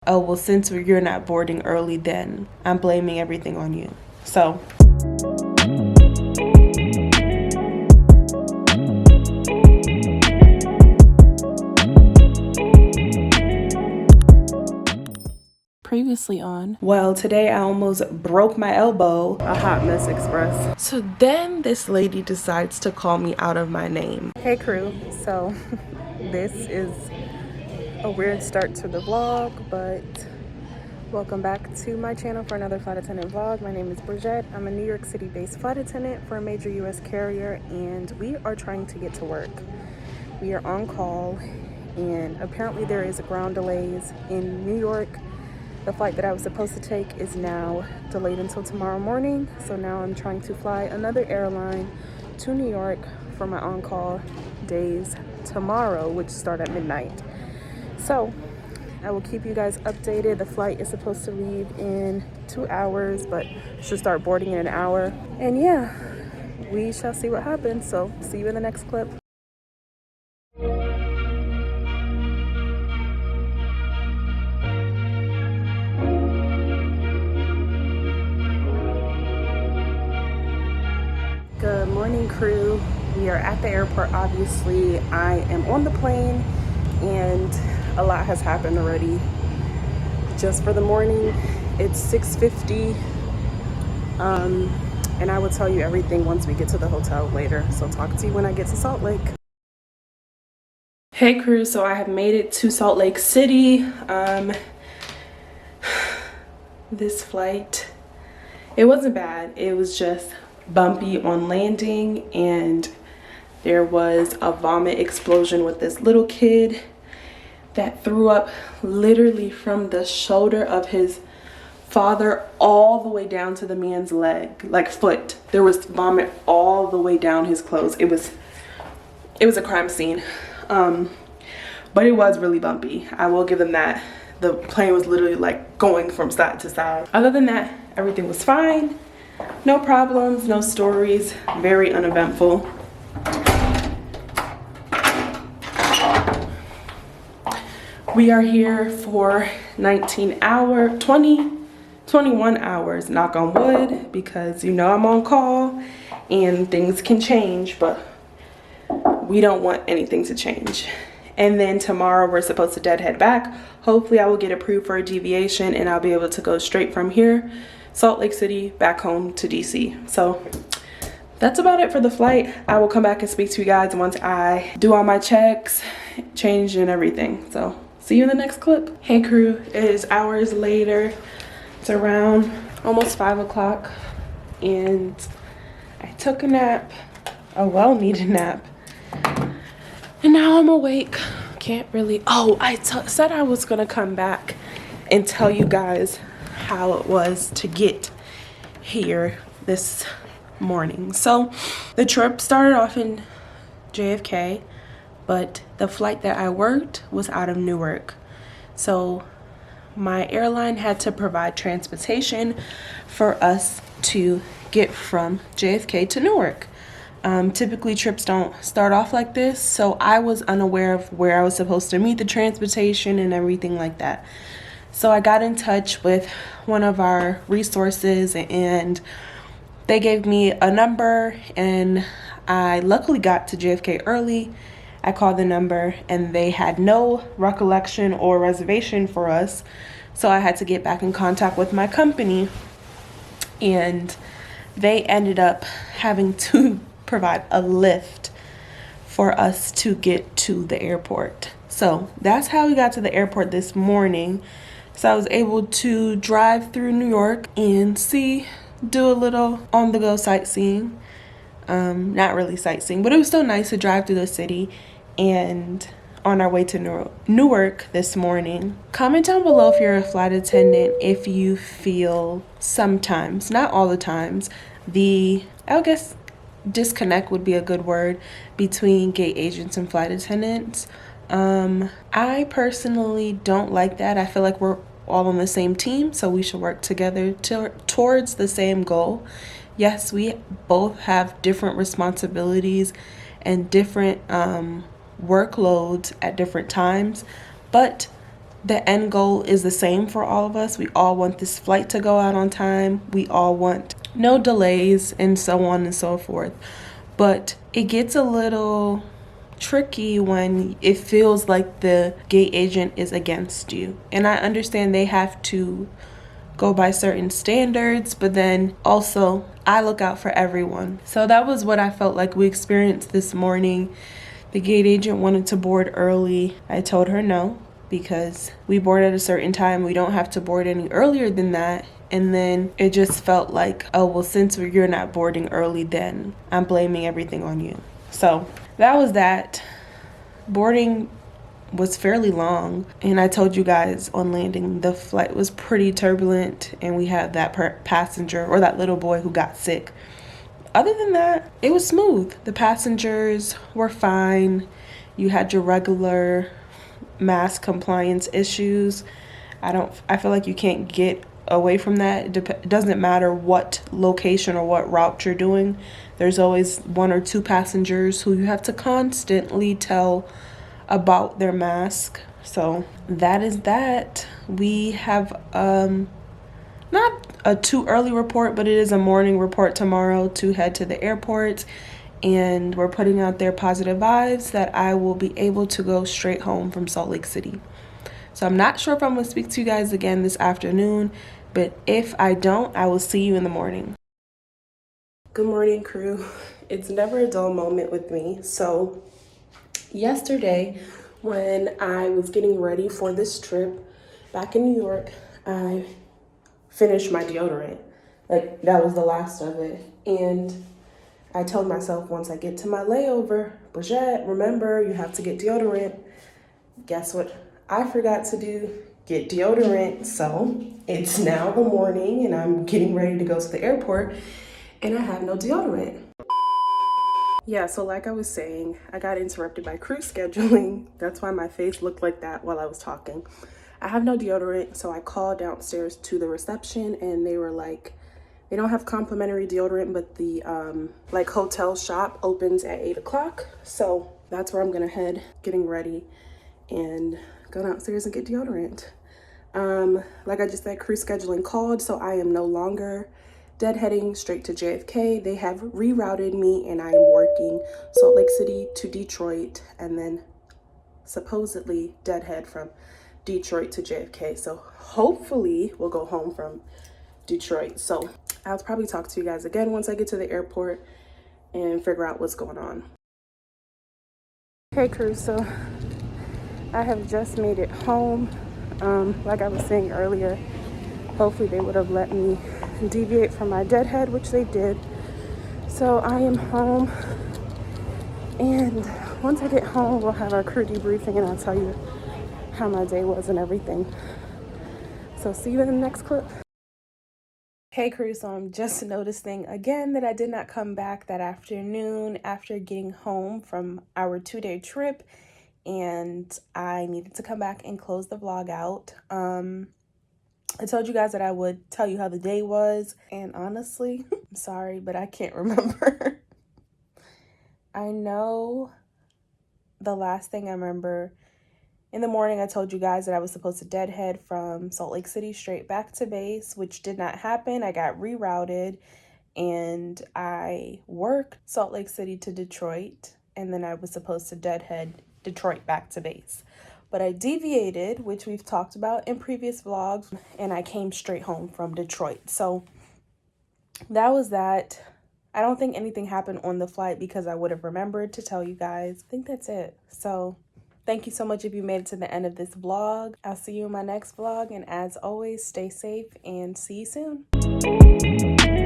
oh, well, since you're not boarding early, then I'm blaming everything on you. So previously on, well, today I almost broke my elbow. A hot mess express. So then this lady decides to call me out of my name. Hey crew, so this is a weird start to the vlog, but welcome back to my channel for another flight attendant vlog. My name is Bridget. I'm a New York City based flight attendant for a major US carrier, and we are trying to get to work. We are on call, and apparently there is ground delays in New York. The flight that I was supposed to take is now delayed until tomorrow morning. So now I'm trying to fly another airline to New York for my on-call days tomorrow, which start at midnight. So I will keep you guys updated. The flight is supposed to leave in 2 hours, but should start boarding in an hour. And yeah, we shall see what happens. So see you in the next clip. Good morning, crew. We are at the airport. Obviously, I am on the plane, and a lot has happened already. Just for the morning, it's 6:50, and I will tell you everything once we get to the hotel later. So talk to you when I get to Salt Lake. Hey, crew. So I have made it to Salt Lake City. This flight, it wasn't bad. It was just bumpy on landing, and there was a vomit explosion with this little kid that threw up literally from the shoulder of his father all the way down to the man's leg, like foot. There was vomit all the way down his clothes. It was a crime scene, but it was really bumpy. I will give them that. The plane was literally like going from side to side. Other than that, everything was fine. No problems, no stories, very uneventful. We are here for 21 hours, knock on wood, because you know I'm on call and things can change, but we don't want anything to change. And then tomorrow we're supposed to deadhead back. Hopefully I will get approved for a deviation and I'll be able to go straight from here, Salt Lake City, back home to DC. So that's about it for the flight. I will come back and speak to you guys once I do all my checks, change and everything. So see you in the next clip. Hey crew, it is hours later. It's around almost 5 o'clock and I took a nap, a well-needed nap. And now I'm awake. Can't really, I said I was gonna come back and tell you guys how it was to get here this morning. So the trip started off in JFK, but the flight that I worked was out of Newark. So my airline had to provide transportation for us to get from JFK to Newark. Typically trips don't start off like this, so I was unaware of where I was supposed to meet the transportation and everything like that. So I got in touch with one of our resources and they gave me a number, and I luckily got to JFK early. I called the number and they had no recollection or reservation for us. So I had to get back in contact with my company, and they ended up having to provide a lift for us to get to the airport. So that's how we got to the airport this morning. So I was able to drive through New York and do a little on-the-go sightseeing. Not really sightseeing, but it was still nice to drive through the city. And on our way to Newark this morning, comment down below if you're a flight attendant, if you feel sometimes, not all the times, I guess disconnect would be a good word, between gate agents and flight attendants. I personally don't like that. I feel like we're all on the same team, so we should work together towards the same goal. Yes, we both have different responsibilities and different workloads at different times, but the end goal is the same for all of us. We all want this flight to go out on time. We all want no delays and so on and so forth. But it gets a little tricky when it feels like the gate agent is against you. And I understand they have to go by certain standards, but then also I look out for everyone. So that was what I felt like we experienced this morning. The gate agent wanted to board early. I told her no, because we board at a certain time. We don't have to board any earlier than that. And then it just felt like, oh, well, since you're not boarding early, then I'm blaming everything on you. So that was that. Boarding was fairly long, and I told you guys on landing the flight was pretty turbulent, and we had that passenger, or that little boy, who got sick. Other than that, it was smooth. The passengers were fine. You had your regular mask compliance issues. I feel like you can't get away from that. It doesn't matter what location or what route you're doing. There's always one or two passengers who you have to constantly tell about their mask. So that is that. We have not a too early report, but it is a morning report tomorrow to head to the airport, and we're putting out their positive vibes that I will be able to go straight home from Salt Lake City. So I'm not sure if I'm going to speak to you guys again this afternoon, but if I don't, I will see you in the morning. Good morning, crew. It's never a dull moment with me. So yesterday, when I was getting ready for this trip back in New York, I finished my deodorant. Like, that was the last of it. And I told myself, once I get to my layover, Bridget, remember, you have to get deodorant. Guess what I forgot to do? Get deodorant. So it's now the morning, and I'm getting ready to go to the airport, and I have no deodorant. Yeah, so like I was saying, I got interrupted by crew scheduling. That's why my face looked like that while I was talking. I have no deodorant, so I called downstairs to the reception, and they were like, they don't have complimentary deodorant, but the like hotel shop opens at 8 o'clock. So that's where I'm gonna head, getting ready, and go downstairs and get deodorant. Like I just said, crew scheduling called, so I am no longer deadheading straight to JFK. They have rerouted me, and I am working Salt Lake City to Detroit, and then supposedly deadhead from Detroit to JFK. So hopefully we'll go home from Detroit. So I'll probably talk to you guys again once I get to the airport and figure out what's going on. Hey crew, so I have just made it home. Like I was saying earlier, hopefully they would have let me deviate from my deadhead, which they did. So I am home, and once I get home, we'll have our crew debriefing, and I'll tell you how my day was and everything. So see you in the next clip. Hey crew, so I'm just noticing again that I did not come back that afternoon after getting home from our 2-day trip, and I needed to come back and close the vlog out. I told you guys that I would tell you how the day was, and honestly, I'm sorry, but I can't remember. I know the last thing I remember, in the morning I told you guys that I was supposed to deadhead from Salt Lake City straight back to base, which did not happen. I got rerouted, and I worked Salt Lake City to Detroit, and then I was supposed to deadhead Detroit back to base. But I deviated, which we've talked about in previous vlogs, and I came straight home from Detroit. So that was that. I don't think anything happened on the flight because I would have remembered to tell you guys. I think that's it. So thank you so much if you made it to the end of this vlog. I'll see you in my next vlog, and as always, stay safe and see you soon.